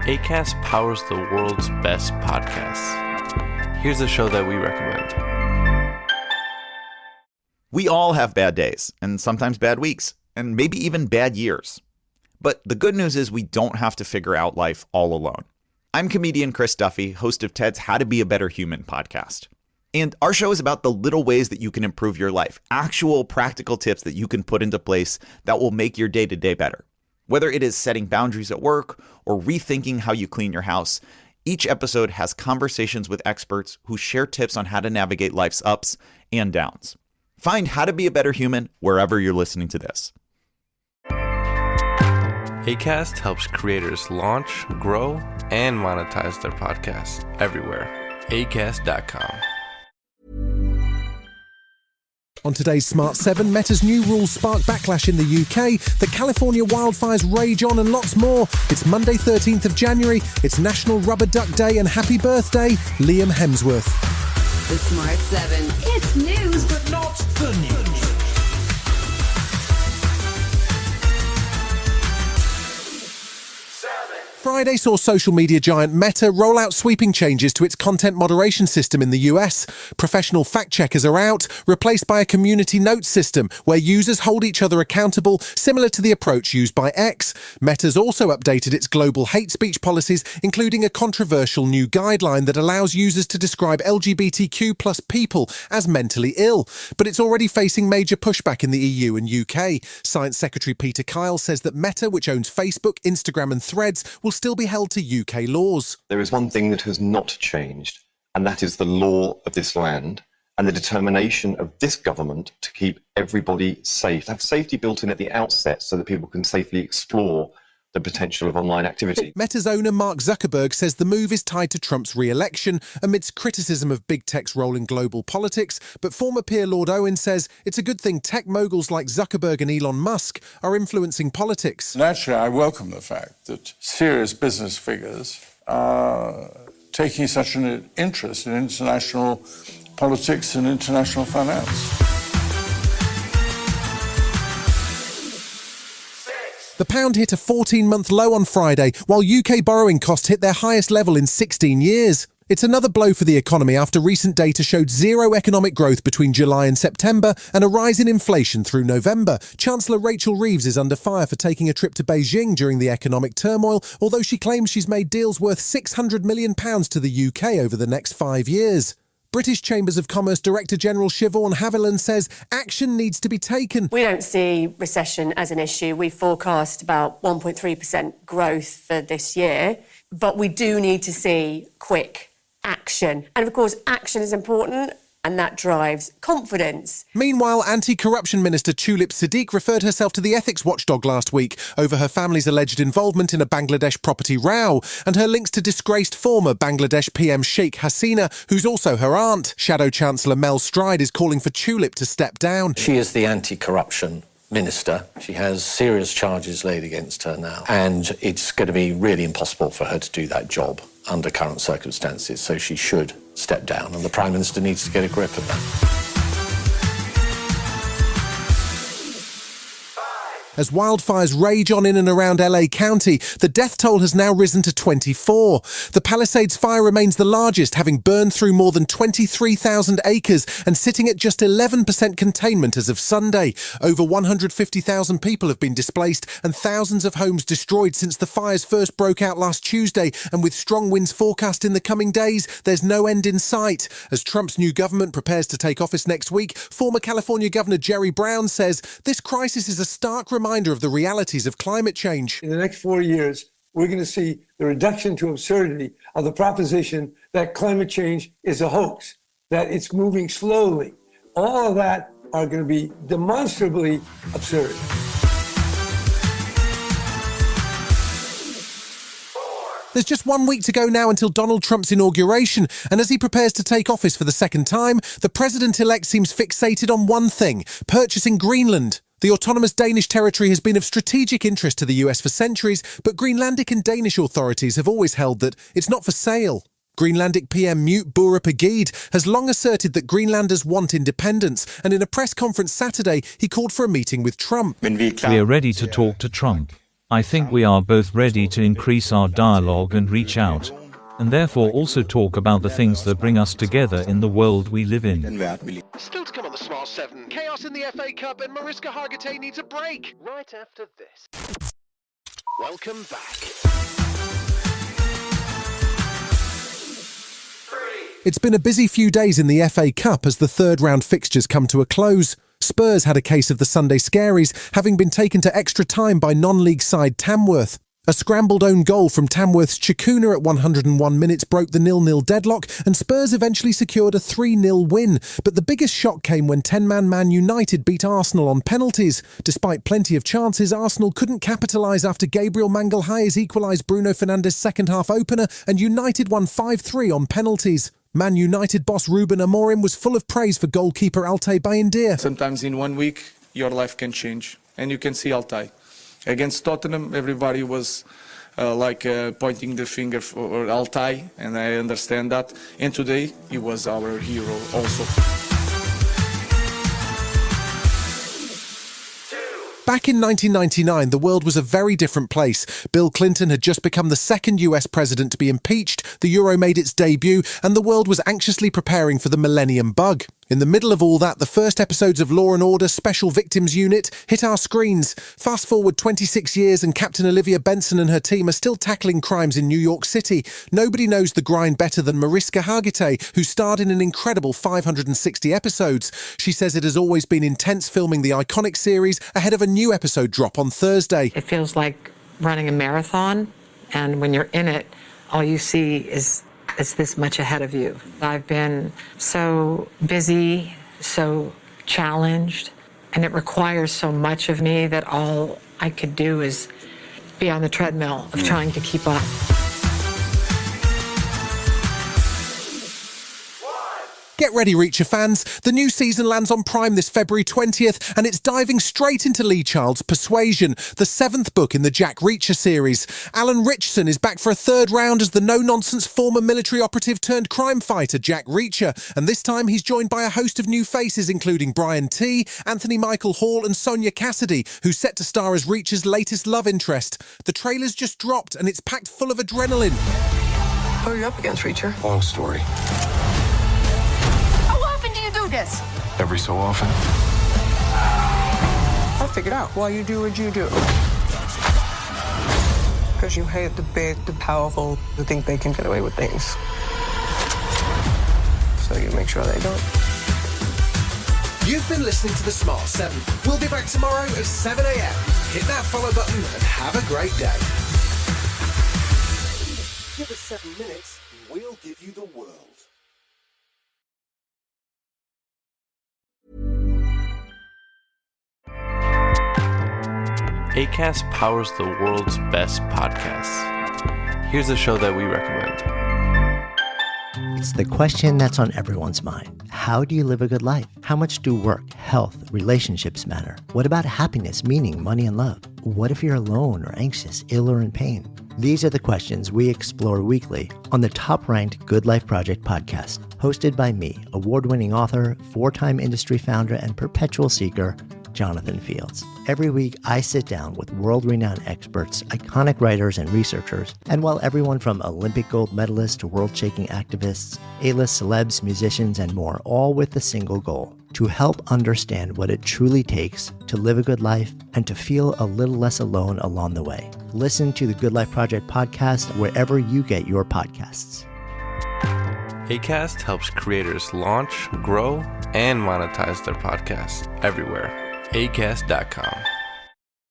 Acast powers the world's best podcasts. Here's a show that we recommend. We all have bad days, and sometimes bad weeks, and maybe even bad years. But the good news is we don't have to figure out life all alone. I'm comedian Chris Duffy, host of Ted's How to Be a Better Human podcast. And our show is about the little ways that you can improve your life, actual practical tips that you can put into place that will make your day-to-day better. Whether it is setting boundaries at work or rethinking how you clean your house, each episode has conversations with experts who share tips on how to navigate life's ups and downs. Find How to Be a Better Human wherever you're listening to this. Acast helps creators launch, grow, and monetize their podcasts everywhere. Acast.com. On today's Smart 7, Meta's new rules spark backlash in the UK, the California wildfires rage on, and lots more. It's Monday 13th of January, it's National Rubber Duck Day, and happy birthday, Liam Hemsworth. The Smart 7. It's news, but not the news. Friday saw social media giant Meta roll out sweeping changes to its content moderation system in the US. Professional fact-checkers are out, replaced by a community notes system where users hold each other accountable, similar to the approach used by X. Meta's also updated its global hate speech policies, including a controversial new guideline that allows users to describe LGBTQ plus people as mentally ill. But it's already facing major pushback in the EU and UK. Science Secretary Peter Kyle says that Meta, which owns Facebook, Instagram and Threads, will still be held to UK laws. There is one thing that has not changed, and that is the law of this land and the determination of this government to keep everybody safe. Have safety built in at the outset so that people can safely explore the potential of online activity. Meta's owner Mark Zuckerberg says the move is tied to Trump's re-election amidst criticism of big tech's role in global politics, but former peer Lord Owen says it's a good thing tech moguls like Zuckerberg and Elon Musk are influencing politics. Naturally, I welcome the fact that serious business figures are taking such an interest in international politics and international finance. The pound hit a 14-month low on Friday, while UK borrowing costs hit their highest level in 16 years. It's another blow for the economy after recent data showed zero economic growth between July and September and a rise in inflation through November. Chancellor Rachel Reeves is under fire for taking a trip to Beijing during the economic turmoil, although she claims she's made deals worth £600 million to the UK over the next 5 years. British Chambers of Commerce Director General Siobhan Haviland says action needs to be taken. We don't see recession as an issue. We forecast about 1.3% growth for this year, but we do need to see quick action. And of course, action is important, and that drives confidence. Meanwhile, Anti-Corruption Minister Tulip Siddiq referred herself to the ethics watchdog last week over her family's alleged involvement in a Bangladesh property row and her links to disgraced former Bangladesh PM Sheikh Hasina, who's also her aunt. Shadow Chancellor Mel Stride is calling for Tulip to step down. She is the anti-corruption minister. She has serious charges laid against her now, and it's going to be really impossible for her to do that job under current circumstances, so she should step down, and the Prime Minister needs to get a grip of that. As wildfires rage on in and around LA County, the death toll has now risen to 24. The Palisades fire remains the largest, having burned through more than 23,000 acres and sitting at just 11% containment as of Sunday. Over 150,000 people have been displaced and thousands of homes destroyed since the fires first broke out last Tuesday, and with strong winds forecast in the coming days, there's no end in sight. As Trump's new government prepares to take office next week, former California Governor Jerry Brown says this crisis is a stark reminder of the realities of climate change. In the next 4 years, we're going to see the reduction to absurdity of the proposition that climate change is a hoax, that it's moving slowly. All of that are going to be demonstrably absurd. There's just 1 week to go now until Donald Trump's inauguration, and as he prepares to take office for the second time, the president-elect seems fixated on one thing: purchasing Greenland. The autonomous Danish territory has been of strategic interest to the US for centuries, but Greenlandic and Danish authorities have always held that it's not for sale. Greenlandic PM Mute Burup Agid has long asserted that Greenlanders want independence, and in a press conference Saturday, he called for a meeting with Trump. We are ready to talk to Trump. I think we are both ready to increase our dialogue and reach out, and therefore also talk about the things that bring us together in the world we live in. Still to come on the Smart 7. Chaos in the FA Cup and Mariska Hargitay needs a break. Right after this. Welcome back. It's been a busy few days in the FA Cup as the third round fixtures come to a close. Spurs had a case of the Sunday Scaries, having been taken to extra time by non-league side Tamworth. A scrambled own goal from Tamworth's Chikuna at 101 minutes broke the 0-0 deadlock, and Spurs eventually secured a 3-0 win. But the biggest shock came when 10-man Man United beat Arsenal on penalties. Despite plenty of chances, Arsenal couldn't capitalise after Gabriel Magalhaes equalised Bruno Fernandes' second-half opener, and United won 5-3 on penalties. Man United boss Ruben Amorim was full of praise for goalkeeper Altay Bayindir. Sometimes in 1 week, your life can change. And you can see Altay. Against Tottenham, everybody was pointing the finger for Altay, and I understand that. And today, he was our hero also. Back in 1999, the world was a very different place. Bill Clinton had just become the second US president to be impeached, the euro made its debut, and the world was anxiously preparing for the millennium bug. In the middle of all that, the first episodes of Law & Order Special Victims Unit hit our screens. Fast forward 26 years and Captain Olivia Benson and her team are still tackling crimes in New York City. Nobody knows the grind better than Mariska Hargitay, who starred in an incredible 560 episodes. She says it has always been intense filming the iconic series ahead of a new episode drop on Thursday. It feels like running a marathon, and when you're in it, all you see is it's this much ahead of you. I've been so busy, so challenged, and it requires so much of me that all I could do is be on the treadmill of trying to keep up. Get ready, Reacher fans. The new season lands on Prime this February 20th, and it's diving straight into Lee Child's Persuasion, the 7th book in the Jack Reacher series. Alan Ritchson is back for a third round as the no-nonsense former military operative turned crime fighter Jack Reacher, and this time he's joined by a host of new faces including Brian T, Anthony Michael Hall and Sonia Cassidy, who's set to star as Reacher's latest love interest. The trailer's just dropped and it's packed full of adrenaline. Who are you up against, Reacher? Long story. This. Every so often. I figured out why you do what you do. Because you hate the big, the powerful, who think they can get away with things. So you make sure they don't. You've been listening to The Smart 7. We'll be back tomorrow at 7 a.m. Hit that follow button and have a great day. Give us 7 minutes and we'll give you the world. Acast powers the world's best podcasts. Here's a show that we recommend. It's the question that's on everyone's mind. How do you live a good life? How much do work, health, relationships matter? What about happiness, meaning, money, and love? What if you're alone or anxious, ill or in pain? These are the questions we explore weekly on the top-ranked Good Life Project podcast, hosted by me, award-winning author, 4-time industry founder, and perpetual seeker, Jonathan Fields. Every week, I sit down with world-renowned experts, iconic writers, and researchers, and while everyone from Olympic gold medalists to world-shaking activists, A-list celebs, musicians, and more, all with the single goal, to help understand what it truly takes to live a good life and to feel a little less alone along the way. Listen to the Good Life Project podcast wherever you get your podcasts. Acast helps creators launch, grow, and monetize their podcasts everywhere. Acast.com.